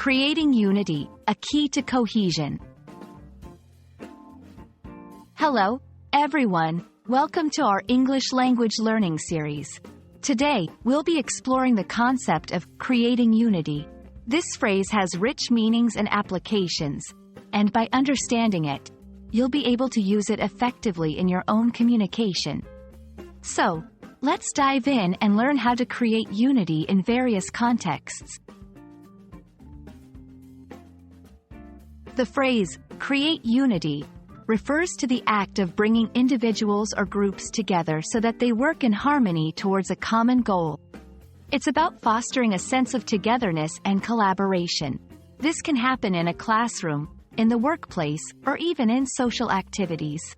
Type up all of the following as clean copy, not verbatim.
Creating unity, a key to cohesion. Hello, everyone. Welcome to our English language learning series. Today, we'll be exploring the concept of creating unity. This phrase has rich meanings and applications, and by understanding it, you'll be able to use it effectively in your own communication. So, let's dive in and learn how to create unity in various contexts. The phrase, create unity, refers to the act of bringing individuals or groups together so that they work in harmony towards a common goal. It's about fostering a sense of togetherness and collaboration. This can happen in a classroom, in the workplace, or even in social activities.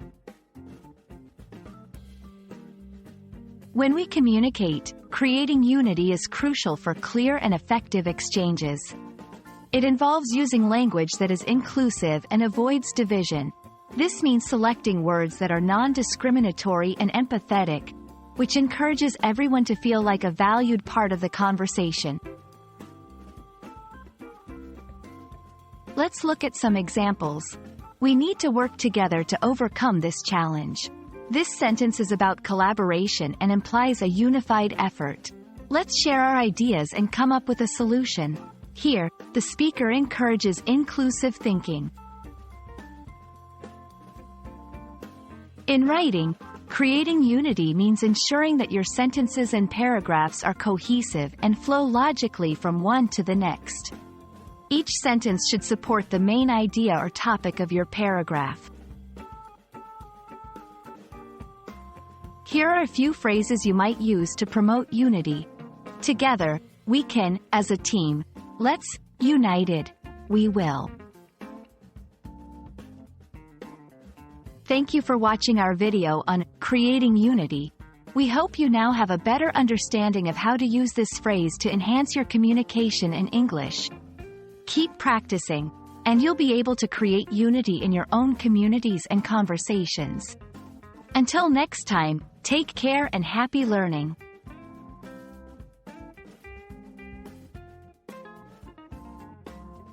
When we communicate, creating unity is crucial for clear and effective exchanges. It involves using language that is inclusive and avoids division. This means selecting words that are non-discriminatory and empathetic, which encourages everyone to feel like a valued part of the conversation. Let's look at some examples. We need to work together to overcome this challenge. This sentence is about collaboration and implies a unified effort. Let's share our ideas and come up with a solution. Here, the speaker encourages inclusive thinking. In writing, creating unity means ensuring that your sentences and paragraphs are cohesive and flow logically from one to the next. Each sentence should support the main idea or topic of your paragraph. Here are a few phrases you might use to promote unity. Together, we can, as a team. Let's, united, we will. Thank you for watching our video on creating unity. We hope you now have a better understanding of how to use this phrase to enhance your communication in English. Keep practicing, and you'll be able to create unity in your own communities and conversations. Until next time, take care and happy learning.